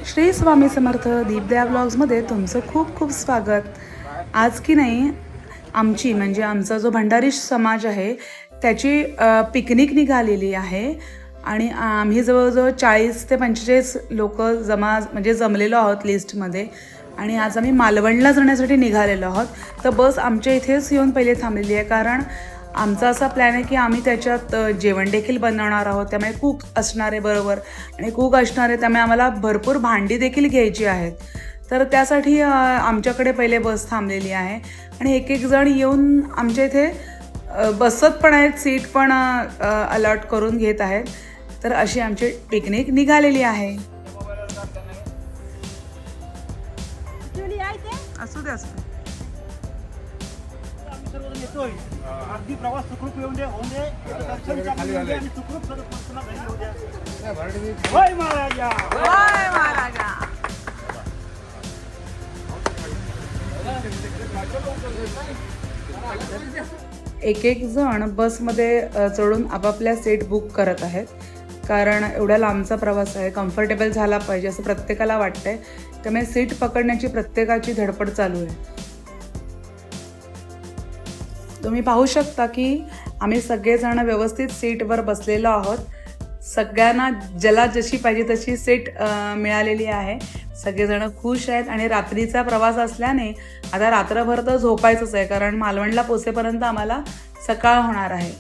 श्री स्वामी समर्थ दीपदया व्लॉग्समध्ये तुमचं खूप खूप स्वागत। आज की नाही आमची म्हणजे आमचा जो भंडारी समाज आहे त्याची पिकनिक निघालेली आहे आणि आम्ही जवळजवळ 40 ते 45 लोक जमलेलो आहोत लिस्टमध्ये आणि आज आम्ही मालवणला जाण्यासाठी निघालेलो आहोत। तर बस आमच्या इथेच येऊन पहिले थांबलेली आहे कारण आमचा असा प्लॅन आहे की आम्ही त्याच्यात जेवण देखील बनवणार आहोत, त्यामुळे कुक असणार आहे बरोबर आणि कुक असणार आहे त्यामुळे आम्हाला भरपूर भांडी देखील घ्यायची आहेत। तर त्यासाठी आमच्याकडे पहिले बस थांबलेली आहे आणि एक एक जण येऊन आमच्या इथे बसत पण आहेत, सीट पण अलॉट करून घेत आहेत। तर अशी आमची पिकनिक निघालेली आहे। असू दे असू दे। अगदी प्रवास सुखरूप येऊन दे, होऊन दे, दर्शन चांगलं होऊन दे आणि सुखरूप सगळं पुन्हा घरी येऊ द्या। जय महाराजा, जय महाराजा। एक एक जण बसमध्ये चढून आपापल्या सीट बुक करत आहेत कारण एवढा लांबचा प्रवास आहे, कम्फर्टेबल झाला पाहिजे असं प्रत्येकाला वाटतंय, त्यामुळे सीट पकडण्याची प्रत्येकाची धडपड चालू आहे। तुम्ही पाहू शकता की आम्ही सगळेजण व्यवस्थित सीटवर बसलेलो आहोत। सगळ्यांना ज्याला जशी पाहिजे तशी सीट मिळालेली आहे। सगळेजण खुश आहेत आणि रात्रीचा प्रवास असल्याने आता रात्रभर तर झोपायचंच आहे कारण मालवणला पोहोचेपर्यंत आम्हाला सकाळ होणार आहे।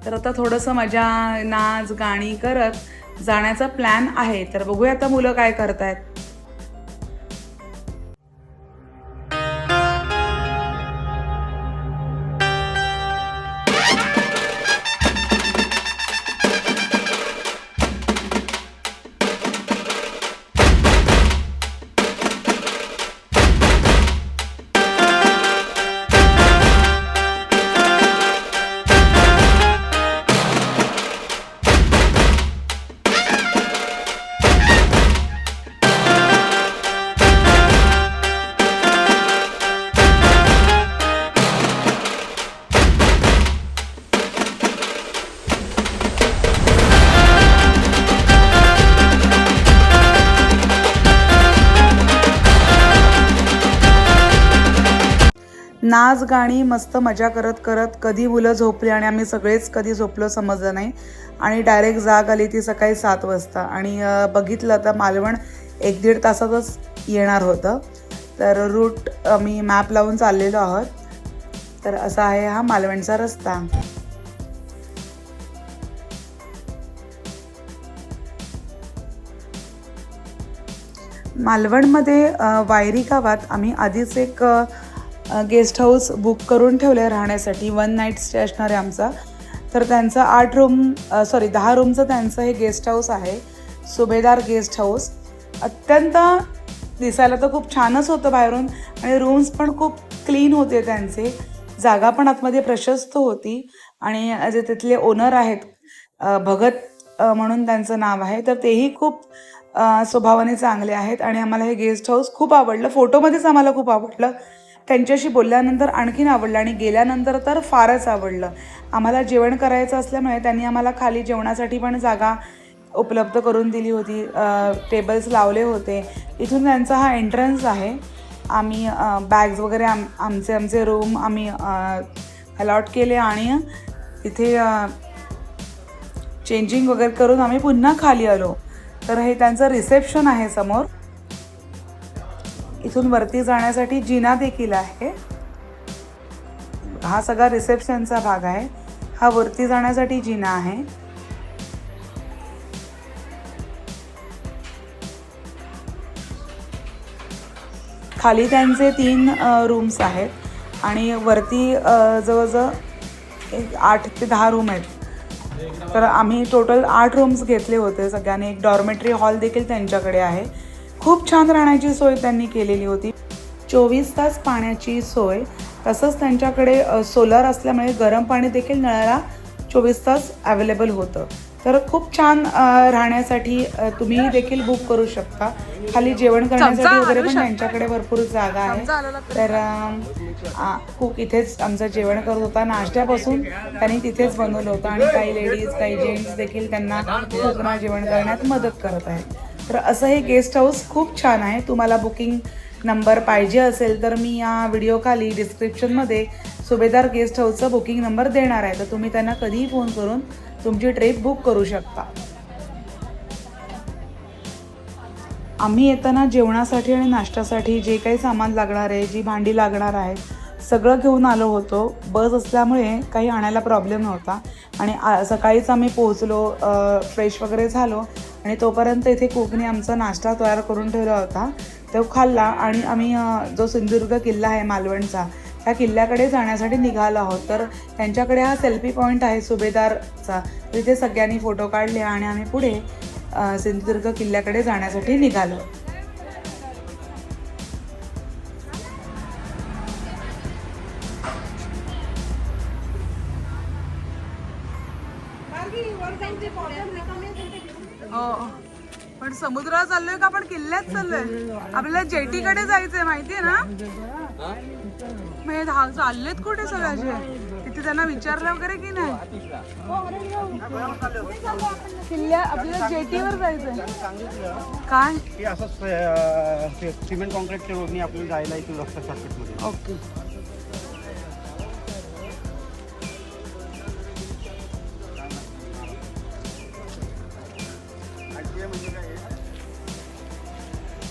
तर आता थोडंसं मजा नाच गाणी करत जाण्याचा प्लॅन आहे। तर बघूया आता मुलं काय करतायत। नाच गाणी मस्त मजा करत करत कधी मुलं झोपली आणि आम्ही सगळेच कधी झोपलो समजलं नाही आणि डायरेक्ट जाग आली ती सकाळी 7 वाजता आणि बघितलं तर मालवण 1-1.5 तासातच येणार होतं। तर रूट आम्ही मॅप लावून चाललेलो आहोत। तर असा आहे हा मालवणचा रस्ता। मालवणमध्ये वायरी गावात आम्ही आधीच एक गेस्ट हाऊस बुक करून ठेवलं राहण्यासाठी, 1 नाईट स्टे असणार आहे आमचा। तर त्यांचं 10 रूमचं त्यांचं हे गेस्ट हाऊस आहे, सुभेदार गेस्ट हाऊस। अत्यंत दिसायला तर खूप छानच होतं बाहेरून आणि रूम्स पण खूप क्लीन होते त्यांचे, जागा पण आतमध्ये प्रशस्त होती आणि जे तिथले ओनर आहेत भगत म्हणून त्यांचं नाव आहे, तर तेही खूप स्वभावाने चांगले आहेत आणि आम्हाला हे गेस्ट हाऊस खूप आवडलं। फोटोमध्येच आम्हाला खूप आवडलं, त्यांच्याशी बोलल्यानंतर आणखीन आवडलं आणि गेल्यानंतर तर फारच आवडलं। आम्हाला जेवण करायचं असल्यामुळे त्यांनी आम्हाला खाली जेवणासाठी पण जागा उपलब्ध करून दिली होती, टेबल्स लावले होते। इथून त्यांचा हा एंट्रन्स आहे। आम्ही बॅग्स वगैरे आमचे रूम आम्ही अलॉट केले आणि इथे चेंजिंग वगैरे करून आम्ही पुन्हा खाली आलो। तर हे त्यांचं रिसेप्शन आहे समोर। इथून वरती जाण्यासाठी जिना देखील आहे। हा सगळा रिसेप्शनचा भाग आहे, हा वरती जाण्यासाठी जिना आहे। खाली त्यांचे 3 रूम्स आहेत आणि वरती जवळजवळ 8 ते 10 रूम आहेत। तर आम्ही टोटल 8 रूम्स घेतले होते सगळ्यांनी। एक डॉर्मेटरी हॉल देखील त्यांच्याकडे आहे। खूप छान राहण्याची सोय त्यांनी केलेली होती, 24 तास पाण्याची सोय। तसंच त्यांच्याकडे सोलर असल्यामुळे गरम पाणी देखील नळाला 24 तास अवेलेबल होतं। तर खूप छान राहण्यासाठी तुम्ही देखील बुक करू शकता। खाली जेवण करण्यासाठी वगैरे पण त्यांच्याकडे भरपूर जागा आहे। तर कुक इथेच आमचं जेवण करत होता, नाश्त्यापासून त्यांनी तिथेच बनवलं होतं आणि काही लेडीज काही जेंट्स देखील त्यांना कुकना जेवण करण्यात मदत करत आहेत। तर असं हे गेस्ट हाऊस खूप छान आहे. तुम्हाला बुकिंग नंबर पाहिजे असेल तर मी या व्हिडिओखाली डिस्क्रिप्शनमध्ये सुभेदार गेस्ट हाऊसचा बुकिंग नंबर देणार आहे, तर तुम्ही त्यांना कधीही फोन करून तुमची ट्रिप बुक करू शकता. आम्ही येताना जेवणासाठी आणि नाश्त्यासाठी जे काही सामान लागणार आहे, जी भांडी लागणार आहेत, सगळं घेऊन आलो होतो. बस असल्यामुळे काही आणायला प्रॉब्लेम नव्हता आणि सकाळीच आम्ही पोहोचलो, फ्रेश वगैरे झालो आणि तोपर्यंत इथे कुकने आमचा नाश्ता तयार करून ठेवला होता. तो खाल्ला आणि आम्ही जो सिंधुदुर्ग किल्ला आहे मालवणचा, त्या किल्ल्याकडे जाण्यासाठी निघालो आहोत. तर त्यांच्याकडे हा सेल्फी पॉईंट आहे सुभेदारचा, तिथे सगळ्यांनी फोटो काढले आणि आम्ही पुढे सिंधुदुर्ग किल्ल्याकडे जाण्यासाठी निघालो. हो, पण समुद्रात चाललोय का आपण किल्ल्यात चाललोय? आपल्याला जेटीकडे जायचंय माहितीये ना. मग चाललेत कुठे सगळ्याचे? तिथे त्यांना विचारलं वगैरे की नाही? किल्ल्या आपल्याला जेटीवर जायचंय. काय की असं सिमेंट कॉन्क्रीटच्या रोडनी आपल्याला जायला इथून रस्ता शॉर्टकटमध्ये. ओके.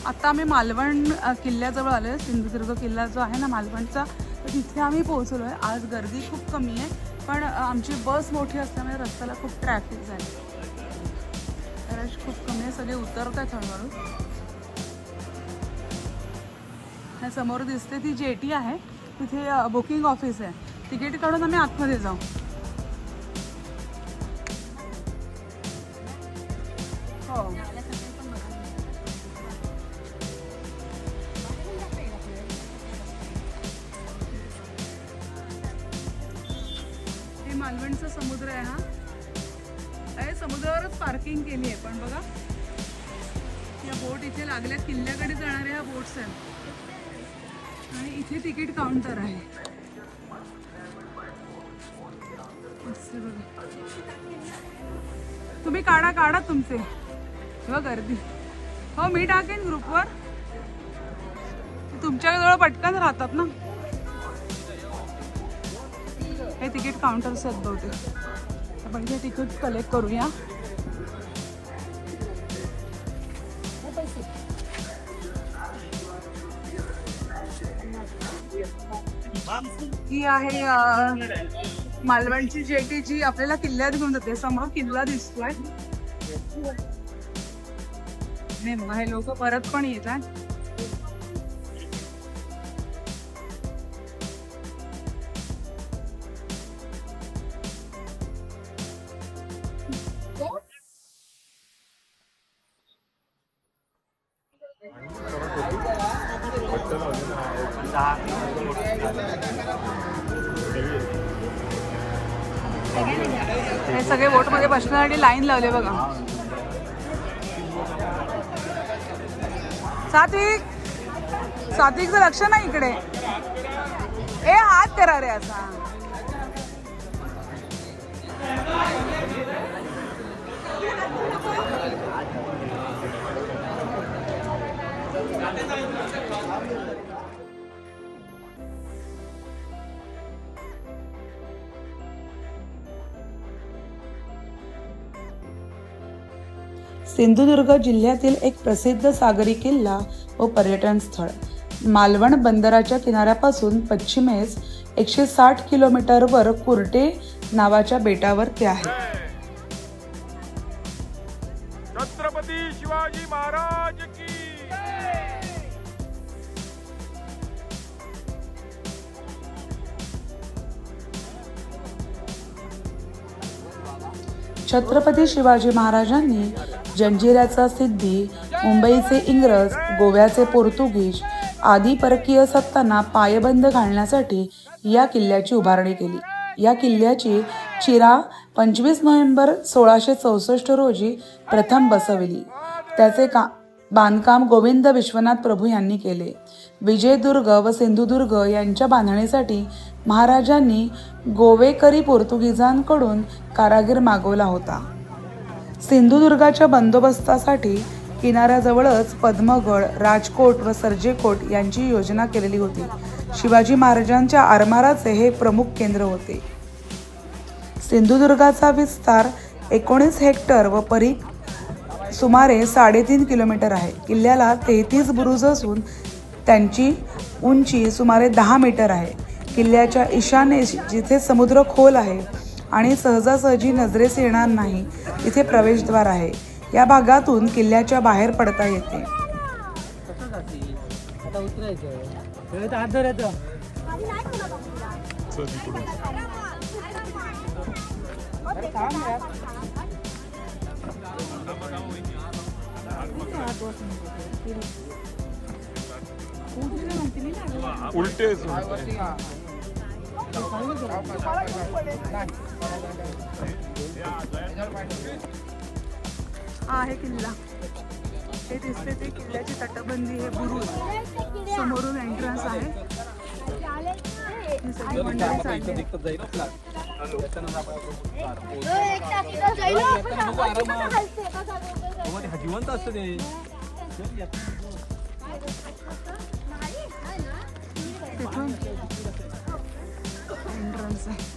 आता आम्ही मालवण किल्ल्याजवळ आलो आहे. सिंधुदुर्ग किल्ला जो आहे ना मालवणचा, तर तिथे आम्ही पोहोचलो आहे. आज गर्दी खूप कमी आहे, पण आमची बस मोठी असल्यामुळे रस्त्याला खूप ट्रॅफिक झाली. रश खूप कमी आहे, सगळे उतरत आहेत हळूहळू. ह्या समोर दिसते ती जेटी आहे, तिथे बुकिंग ऑफिस आहे. तिकीट काढून आम्ही आतमध्ये जाऊ. हो, मालवणचा समुद्र आहे हा. समुद्रावरच पार्किंग केली आहे, पण बघा या बोट इथे लागल्या, किल्ल्याकडे जाणाऱ्या ह्या बोट्स आहेत आणि इथे तिकीट काउंटर आहे. तुम्ही काढा तुमचे. तेव्हा गर्दी. हो, मी टाकेन ग्रुपवर. तुमच्याजवळ पटकन राहतात ना. हे तिकीट काउंटर्स आहेत बहुतेक. आपण हे तिकीट कलेक्ट करूया. ही आहे मालवणची जेटी, जी आपल्याला किल्ल्यात घेऊन जाते. समोर किल्ला दिसतोय. हे लोक परत पण येतात. हे सगळे बोटमध्ये बसण्यासाठी लाईन लावले बघा. सात्विकचं लक्ष नाही इकडे. ए, हात करा रे असा. सिंधुदुर्ग जिल्ह्यातील एक प्रसिद्ध सागरी किल्ला व पर्यटन स्थळ. मालवण बंदराच्या किनाऱ्यापासून पश्चिमेस 160 किलोमीटरवर कुर्टे नावाच्या बेटावर ते आहे. छत्रपती शिवाजी महाराज की. छत्रपती शिवाजी महाराजांनी जंजिऱ्याचा सिद्धी, मुंबईचे इंग्रज, गोव्याचे पोर्तुगीज आदी परकीय सत्तांना पायबंद घालण्यासाठी या किल्ल्याची उभारणी केली. या किल्ल्याची चिरा 25 नोव्हेंबर 1664 रोजी प्रथम बसविली. त्याचे बांधकाम गोविंद विश्वनाथ प्रभू यांनी केले. विजयदुर्ग व सिंधुदुर्ग यांच्या बांधणीसाठी महाराजांनी गोवेकरी पोर्तुगीजांकडून कारागीर मागवला होता. सिंधुदुर्गाच्या बंदोबस्तासाठी किनाऱ्याजवळच पद्मगड, राजकोट व सर्जेकोट यांची योजना केलेली होती. शिवाजी महाराजांच्या आरमाराचे हे प्रमुख केंद्र होते. सिंधुदुर्गाचा विस्तार 19 हेक्टर व परीघ सुमारे 3.5 किलोमीटर आहे. किल्ल्याला 33 बुरुज असून त्यांची उंची सुमारे 10 मीटर आहे. किल्ल्याच्या ईशान्येस जिथे समुद्र खोल आहे आणि सहजासहजी नजरेस येणार नाही तिथे प्रवेशद्वार आहे. या भागातून किल्ल्याच्या बाहेर पडता येते. उलटे हा आहे किल्ला. हे दिसते ते किल्ल्याची तटबंदी, हे बुरुज, समोरून एंट्रन्स आहे. ही सगळी मंडळी चालली. जिवंत असतं ते. तिथून एंट्रन्स आहे.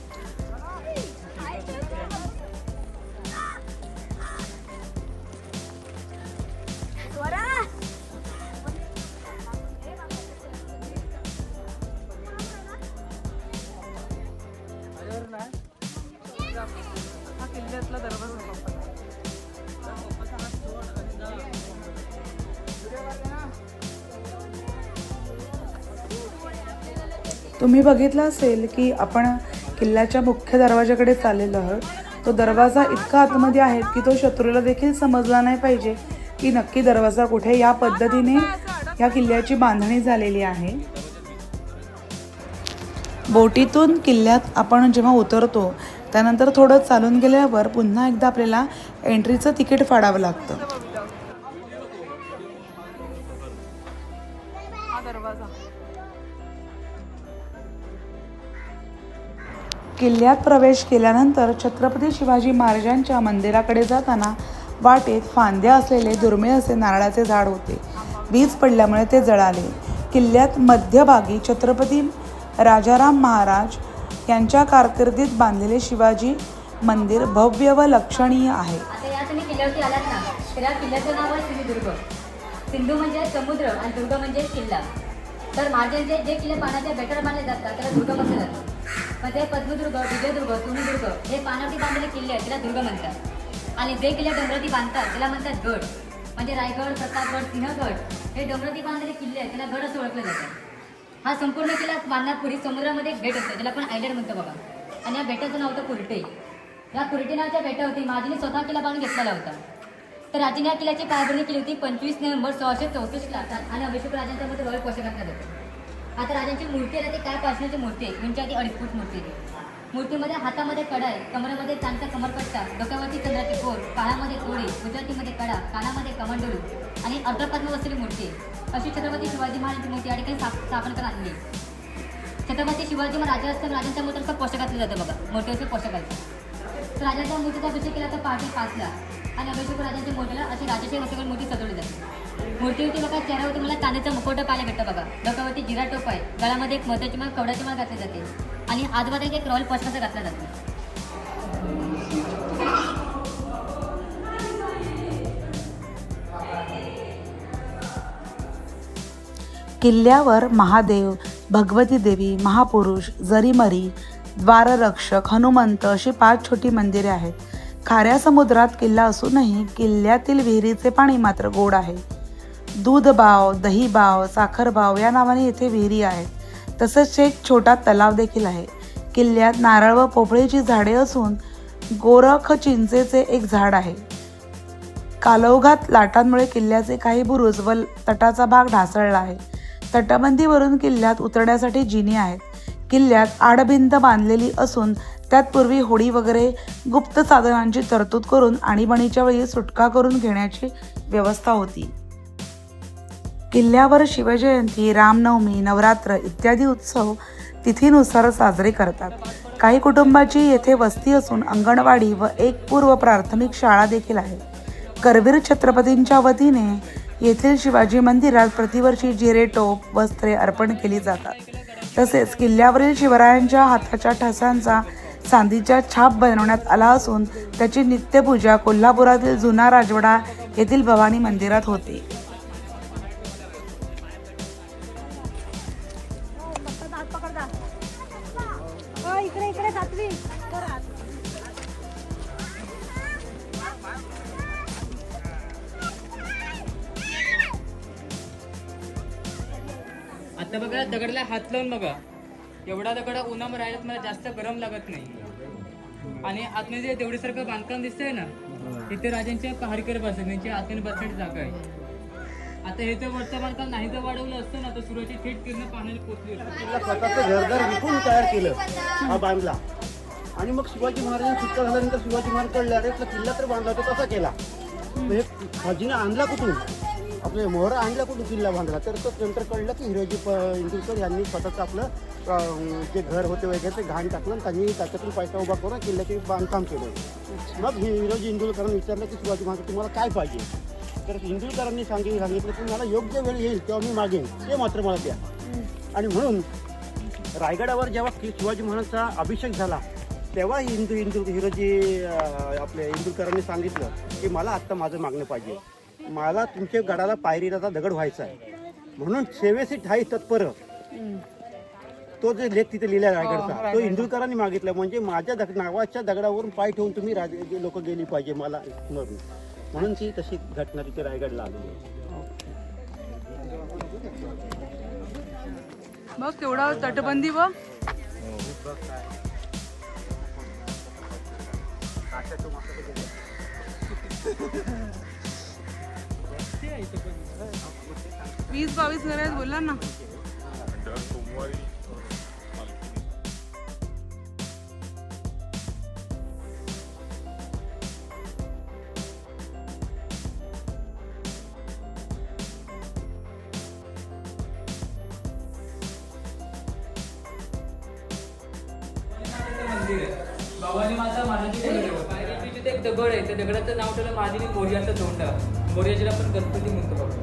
हा किल्ल्यातला दरवाजा बाप्पा. तुम्ही बघितलं असेल की आपण किल्ल्याच्या मुख्य दरवाजाकडे चाललेलो आहोत. तो दरवाजा इतका आतमध्ये आहे की तो शत्रूला देखील समजला नाही पाहिजे की नक्की दरवाजा कुठे. या पद्धतीने या किल्ल्याची बांधणी झालेली आहे. बोटीतून किल्ल्यात आपण जेव्हा उतरतो त्यानंतर थोडं चालून गेल्यावर पुन्हा एकदा आपल्याला एंट्रीचं तिकीट फाडावं लागतं. हा दरवाजा. किल्ल्यात प्रवेश केल्यानंतर छत्रपती शिवाजी महाराजांच्या मंदिराकडे जाताना वाटेत फांद्या असलेले दुर्मिळ असे नारळाचे झाड होते. वीज पडल्यामुळे ते जळाले. किल्ल्यात मध्यभागी छत्रपती राजाराम महाराज यांच्या कारकिर्दीत बांधलेले शिवाजी मंदिर भव्य व लक्षणीय आहे. आता या तुम्ही किल्ल्यावरती आलात ना, तर या किल्ल्याचं नाव आहे सिंधुदुर्ग. सिंधू म्हणजे समुद्र आणि दुर्ग म्हणजे किल्ला. तर महाराजांचे जे किल्ले पाण्याच्या बेटावर बांधले जातात त्याला दुर्ग म्हटलं जातं. पण ते पद्मदुर्ग, विजयदुर्ग, सिंधुदुर्ग हे पाण्यावरती बांधलेले किल्ले आहेत त्याला दुर्ग म्हणतात. आणि जे किल्ले डोंगरावरती बांधतात त्याला म्हणतात गड. म्हणजे रायगड, प्रतापगड, सिंहगड हे डोंगरावरती बांधलेले किल्ले आहेत त्याला गड असं ओळखलं जातं. हा संपूर्ण किल्ला बांधण्यापूर्वी समुद्रामध्ये एक बेट असतं ज्याला आपण आयलंड म्हणतो बघा. आणि या बेटाचं नाव होतं कुर्टे. या कुर्टे नावाच्या बेटावरती महाराजांनी स्वतः किल्ला बांधून घेतलेला होता. तर राजाने या किल्ल्याची पायाभरणी केली होती 25 नोव्हेंबर 1664 आणि अभिषेक राजांच्या मध्ये रॉयल पोशाख घातला जातो. आता राजांची मूर्ती आहे ती काय पाषाणाची मूर्ती आहे, उंची आधी 2.5 फूट मूर्ती आहे. मूर्तीमध्ये हातामध्ये कडा आहे, कमरामध्ये चांदचा कमरपट्टा, डोक्यावरती चंद्राचे कोर, काळामध्ये तोडे, गुजरातीमध्ये कडा, कानामध्ये कमंडलू आणि अर्धपद्म बसलेली मूर्ती आहे. अशी छत्रपती शिवाजी महाराजांची मूर्ती या ठिकाणी स्थापन करण्यात आणली. छत्रपती शिवाजी महाराज असताना राजांच्या मूर्तीचं पोशाख घातलं जातं बघा, मोठ्याचं पोशाख घालतं. तर राजांच्या मूर्तीचा अभिषेक केला तर पहाटे 5ला आणि अभिषेक राजांच्या मूर्तीला अशी राजाची वस्तूवर मूर्ती सजवली जाते. मूर्तीवरती बघा चेहऱ्यावरती मला चांदीचा मुखवटा पाहायला भेटतं बघा. डोक्यावरती जिरा टोप आहे, गळ्यामध्ये एक मोत्याची माळ, कवड्याची माळ घातली जाते आणि आजूबाजूला एक रॉयल पोशाख घातला जातो. किल्ल्यावर महादेव, भगवती देवी, महापुरुष, जरीमरी, द्वाररक्षक, हनुमंत अशी 5 छोटी मंदिरे आहेत. खाऱ्या समुद्रात किल्ला असूनही किल्ल्यातील विहिरीचे पाणी मात्र गोड आहे. दूध बाव, दही बाव, साखर बाव या नावाने येथे विहिरी आहेत. तसंच एक छोटा तलाव देखील आहे. किल्ल्यात नारळ व पोफळीची झाडे असून गोरख चिंचेचे एक झाड आहे. कालौघात लाटांमुळे किल्ल्याचे काही बुरुज व तटाचा भाग ढासळला आहे. तटबंदीवरून किल्ल्यात उतरण्यासाठी जिने आहेत. किल्ल्यात आडभिंत बांधलेली असून त्यात पूर्वी होडी वगैरे गुप्त साधनांची तरतूद करून आणीबाणीच्या वेळी सुटका करून घेण्याची व्यवस्था होती. किल्ल्यावर शिवजयंती, रामनवमी, नवरात्र इत्यादी उत्सव तिथीनुसार साजरे करतात. काही कुटुंबाची येथे वस्ती असून अंगणवाडी व एक पूर्व प्राथमिक शाळा देखील आहे. करवीर छत्रपतींच्या वतीने येथील शिवाजी मंदिरात प्रतिवर्षी जिरे टोप वस्त्रे अर्पण केली जातात. तसेच किल्ल्यावरील शिवरायांच्या हाताच्या ठसांचा चांदीच्या छाप बनवण्यात आला असून त्याची नित्यपूजा कोल्हापुरातील जुना राजवाडा येथील भवानी मंदिरात होते. इकडे इकडे सातवी आता बघा दगडला हात लावून बघा, एवढा दगड उन्हामध्ये राहिल्यात मला जास्त गरम लागत नाही. आणि आतमध्ये जे देवडीसारखं बांधकाम दिसतंय ना, तिथे राजांच्या पहाडकर बसत त्यांची आतून बसण्याची जागा आहे. आता हे जर वरचं बांधकाम नाही जर वाढवलं असतं ना तर सूर्याची थेट किरण पाण्याला पोचली असती. स्वतःचं घरदार विकून तयार केलं, हा बांधला. आणि मग शिवाजी महाराजांनी सुटका झाल्यानंतर शिवाजी महाराज कळले अरे इथला किल्ला तर बांधला तो कसा केला, हे खजिना आणला कुठून, आपले मोहरा आणला कुठून किल्ला बांधला. तर तो नंतर कळलं की हिरोजी इंदुरकर यांनी स्वतःचं आपलं जे घर होते वगैरे ते घाण टाकलं आणि त्यांनी त्याच्यातून पैसा उभा करून किल्ल्याचे बांधकाम केलं. मग हिरोजी इंदुरकरांनी विचारलं की शिवाजी महाराज तुम्हाला काय पाहिजे, तर इंदुरकरांनी सांगितलं की मला योग्य वेळ येईल तेव्हा मी मागेन, ते मात्र मला द्या. आणि म्हणून रायगडावर जेव्हा शिवाजी महाराजांचा अभिषेक झाला तेव्हा हिरोजी आपल्या इंदुरकरांनी सांगितलं की मला आत्ता माझं मागणं पाहिजे, मला तुमच्या गडाला पायरीचा दगड व्हायचा आहे. म्हणून सेवेसी ठाई तत्पर तो जे लेख तिथे लिहिला रायगडचा तो इंदुरकरांनी मागितला. म्हणजे माझ्या नावाच्या दगडावरून पाय ठेवून तुम्ही लोक गेली पाहिजे मला स्मरून. म्हणून ती तशी घटना तिथे रायगडला आलेली आहे. मग तेवढा तटबंदी व वीस 22 घरात बोलला ना. सोमवारी भवानी माता महाराजांची पायरीची तिथे एक दगड आहे, त्या दगडाचं नाव ठेवलं महादेवी मोर्याचा तोंडा. मोर्याला आपण गणपती म्हणतो बघा.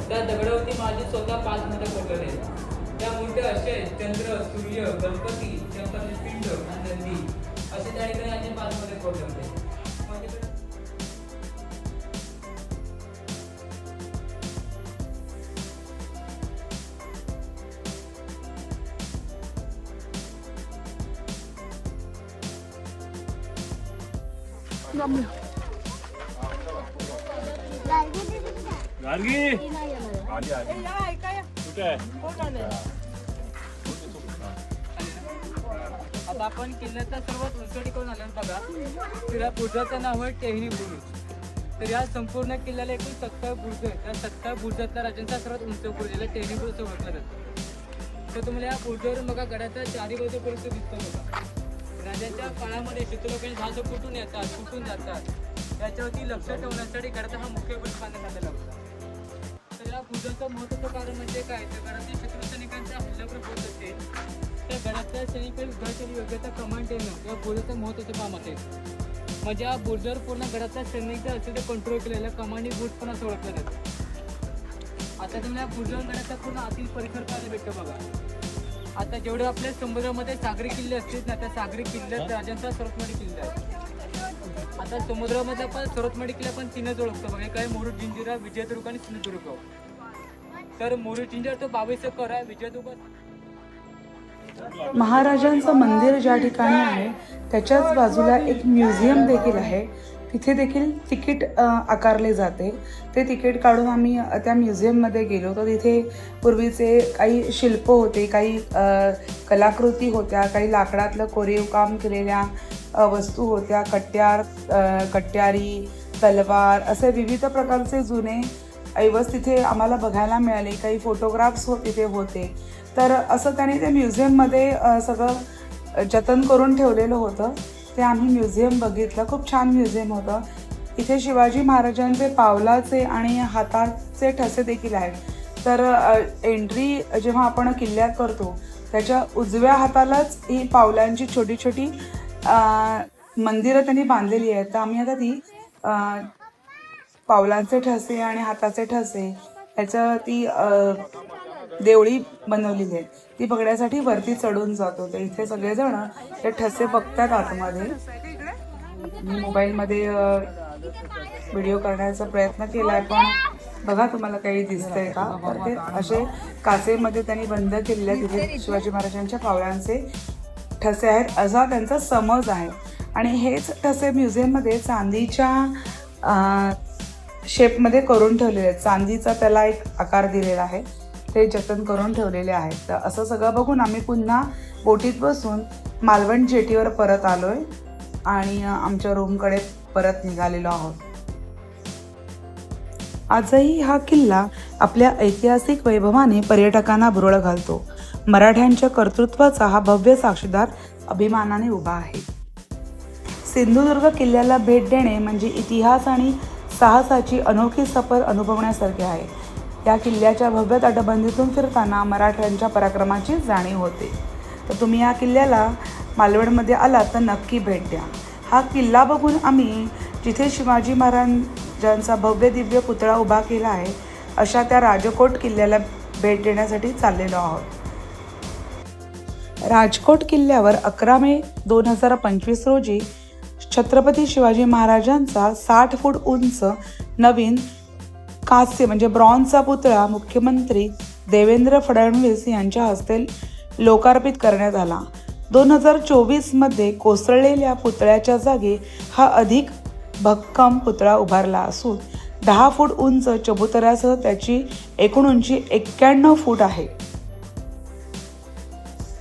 त्या दगडावरती माझी स्वतः 5 मूर्त्या कोरलेल्या आहेत. त्या मूर्त्या अशा आहेत, चंद्र, सूर्य, गणपती, शंकराचे पिंड आणि नंदी असे त्या ठिकाणी माझे 5 मध्ये कोरले. गार्गी आली कुठे आहे? आता आपण किल्ल्याचा सर्वात उंच ठिकाण आल्यावर बघा, तिला बुर्जाचं नाव आहे टेहरी बुर्ज. तर या संपूर्ण किल्ल्याला एकूण 70 बुर्ज आहेत. त्या 70 बुर्जातला राजांचा सर्वात उंच बुर्ज याला टेहरी बुर्ज ओळखलं जातं. तर तुम्हाला या बुर्जावरून बघा गडाचा चारी बाजूपर्यंत दिसतो बघा. राजांच्या काळामध्ये लोकांनी जहाज कुठून येतात कुठून जातात याच्यावरती लक्ष ठेवण्यासाठी गडाचा हा मुख्य बुर्ज बांधण्यात आलेला होता. तर या बुर्जाचं महत्त्वाचं कारण म्हणजे काय, तर गडातील शत्रू सैनिकांचा हल्ल्यावर होत असेल तर गडाच्या सैनिकांनी गडची योग्यता कमांड देणं या बुर्जाचं महत्त्वाचं काम असेल. म्हणजे या बुर्जावर पूर्ण गडाचा सैनिक जे असेल ते कंट्रोल केलेला कमांडिंग बुर्ज पण असं ओळखलं जातं. आता तुम्हाला या बुर्जावर गडाचा पूर्ण आतील परिसर पाहायला भेटतो बघा. आता जेवढे आपल्या समुद्रामध्ये सागरी किल्ले असतील ना त्या सागरी किल्ल्यात राजांचा सर्वात मोठा किल्ला आहे. आता समुद्रामध्ये आपण सर्वात मोठे किल्ले आपण 3च ओळखतो बघा. काय मुरुड, जंजिरा, विजयदुर्ग आणि सिंधुदुर्ग. तर मुरुड जंजिरा तो 22 एकर आहे. विजयदुर्ग महाराजांचं मंदिर ज्या ठिकाणी आहे त्याच्याच बाजूला एक म्युझियम देखील आहे. तिथे देखील तिकीट आकारले जाते. ते तिकीट काढून आम्ही त्या म्युझियममध्ये गेलो तर तिथे पूर्वीचे काही शिल्प होते, काही कलाकृती होत्या, काही लाकडातलं कोरीव काम केलेल्या वस्तू होत्या, कट्यारी, तलवार असे विविध प्रकारचे जुने ऐवज तिथे आम्हाला बघायला मिळाले. काही फोटोग्राफ्स तिथे होते. तर असं त्याने त्या म्युझियममध्ये सगळं जतन करून ठेवलेलं होतं. ते आम्ही म्युझियम बघितलं. खूप छान म्युझियम होतं. इथे शिवाजी महाराजांचे पावलाचे आणि हाताचे ठसे देखील आहेत. तर एंट्री जेव्हा आपण किल्ल्यात करतो त्याच्या उजव्या हातालाच ही पावलांची छोटी छोटी मंदिरं त्यांनी बांधलेली आहेत. तर आम्ही आता ती पावलांचे ठसे आणि हाताचे ठसे याचं ती देवळी बनवलेली आहे, ती बघण्यासाठी वरती चढून जातो. तर इथे सगळेजण ते ठसे बघतात आतमध्ये. मी मोबाईलमध्ये व्हिडिओ करण्याचा प्रयत्न केलाय, पण बघा तुम्हाला काही दिसतंय का? तर ते असे काचेमध्ये त्यांनी बंद केलेले आहेत. तिथे शिवाजी महाराजांच्या पावलांचे ठसे आहेत असा त्यांचा समज आहे. आणि हेच ठसे म्युझियममध्ये चांदीच्या शेपमध्ये करून ठेवलेले आहेत. चांदीचा त्याला एक आकार दिलेला आहे, ते जतन करून ठेवलेले आहेत. तर असं सगळं बघून आम्ही पुन्हा बोटीत बसून मालवण जेटीवर परत आलोय आणि आमच्या रूमकडे परत निघालेलो आहोत. आजही हा किल्ला आपल्या ऐतिहासिक वैभवाने पर्यटकांना भुरळ घालतो. मराठ्यांच्या कर्तृत्वाचा हा भव्य साक्षीदार अभिमानाने उभा आहे. सिंधुदुर्ग किल्ल्याला भेट देणे म्हणजे इतिहास आणि साहसाची अनोखी सफर अनुभवण्यासारखे आहे. या किल्ल्याच्या भव्य तटबंदीतून फिरताना मराठ्यांच्या पराक्रमाची जाणीव होते. तर तुम्ही या किल्ल्याला मालवणमध्ये आलात तर नक्की भेट द्या. हा किल्ला बघून आम्ही जिथे शिवाजी महाराजांचा भव्य दिव्य पुतळा उभा केला आहे अशा त्या राजकोट किल्ल्याला भेट देण्यासाठी चाललेलो आहोत. राजकोट किल्ल्यावर 11 मे 2025 रोजी छत्रपती शिवाजी महाराजांचा 60 फूट उंच नवीन कांस्य म्हणजे ब्रॉन्झचा पुतळा मुख्यमंत्री देवेंद्र फडणवीस यांच्या हस्ते लोकार्पित करण्यात आला. 2024 मध्ये कोसळलेल्या पुतळ्याच्या जागी हा अधिक भक्कम पुतळा उभारला असून 10 फूट उंच चबुतऱ्यासह त्याची एकूण उंची 91 फूट आहे.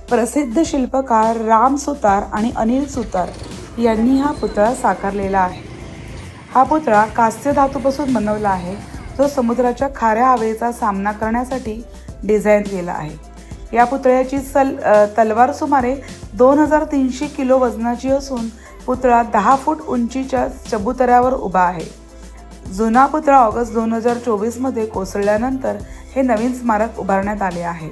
प्रसिद्ध शिल्पकार राम सुतार आणि अनिल सुतार यांनी हा पुतळा साकारलेला आहे. हा पुतळा कांस्य धातूपासून बनवला आहे, जो समुद्राच्या खाऱ्या हवेचा सामना करण्यासाठी डिझाईन केला आहे. या पुतळ्याची तलवार सुमारे 2300 किलो वजनाची असून पुतळा 10 फूट उंचीच्या चबुतऱ्यावर उभा आहे. जुना पुतळा ऑगस्ट 2024 मध्ये कोसळल्यानंतर हे नवीन स्मारक उभारण्यात आले आहे.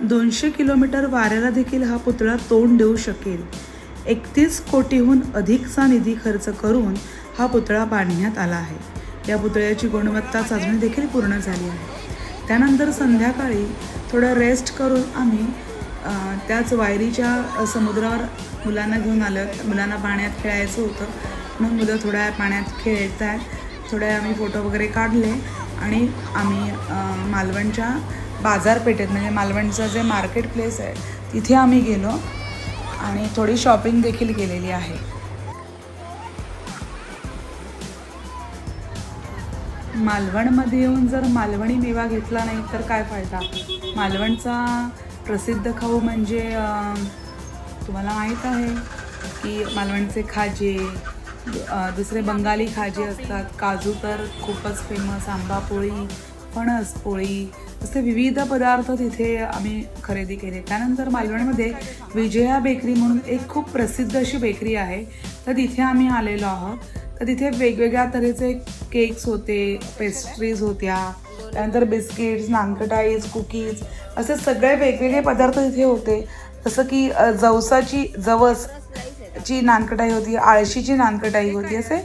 $200 किलोमीटर वाऱ्याला देखील हा पुतळा तोंड देऊ शकेल. 31 कोटीहून अधिकचा निधी खर्च करून हा पुतळा बांधण्यात आला आहे. या पुतळ्याची गुणवत्ता चाचणी देखील पूर्ण झाली आहे. त्यानंतर संध्याकाळी थोडं रेस्ट करून आम्ही त्याच वायरीच्या समुद्रावर मुलांना घेऊन आलो. मुलांना पाण्यात खेळायचं होतं म्हणून मुलं थोड्या पाण्यात खेळत आहेत. थोड्या आम्ही फोटो वगैरे काढले आणि आम्ही मालवणच्या बाजारपेठेत म्हणजे मालवणचं जे मार्केट प्लेस आहे तिथे आम्ही गेलो आणि थोडी शॉपिंग देखील केलेली आहे. मालवणमध्ये येऊन जर मालवणी मेवा घेतला नाही तर काय फायदा. मालवणचा प्रसिद्ध खाऊ म्हणजे तुम्हाला माहीत आहे की मालवणचे खाजे, दुसरे बंगाली खाजे असतात. काजू तर खूपच फेमस, आंबा पोळी, फणस पोळी असे विविध पदार्थ तिथे आम्ही खरेदी केले. त्यानंतर मालवणमध्ये विजया बेकरी म्हणून एक खूप प्रसिद्ध अशी बेकरी आहे, तर तिथे आम्ही आलेलो आहोत. तर तिथे वेगवेगळ्या तऱ्हेचे केक्स होते, पेस्ट्रीज होत्या त्यानंतर बिस्किट्स, नानकटाईज, कुकीज असे सगळे वेगवेगळे पदार्थ तिथे होते. जसं की जवसची नानकटाई होती, आळशीची नानकटाई होती, असे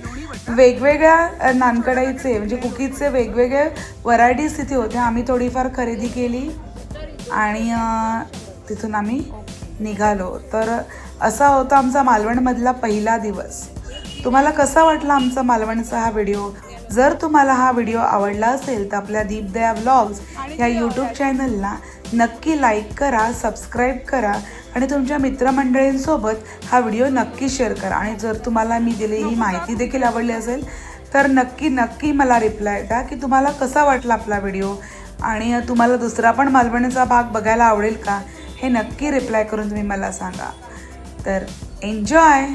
वेगवेगळ्या नानकटाईचे म्हणजे कुकीजचे वेगवेगळे व्हरायटीज तिथे होत्या. आम्ही थोडीफार खरेदी केली आणि तिथून आम्ही निघालो. तर असा होता आमचा मालवणमधला पहिला दिवस. तुम्हाला कसा वाटला आमचा मालवणचा हा व्हिडिओ? जर तुम्हाला हा व्हिडिओ आवडला असेल तर आपल्या दीपदया व्लॉग्स या यूट्यूब चॅनलला नक्की लाईक करा, सबस्क्राईब करा आणि तुमच्या मित्रमंडळींसोबत हा व्हिडिओ नक्की शेअर करा. आणि जर तुम्हाला मी दिलेली ही माहिती देखील आवडली असेल तर नक्की मला रिप्लाय द्या की तुम्हाला कसा वाटला आपला व्हिडिओ आणि तुम्हाला दुसरा पण मालवणचा भाग बघायला आवडेल का, हे नक्की रिप्लाय करून तुम्ही मला सांगा. तर एन्जॉय.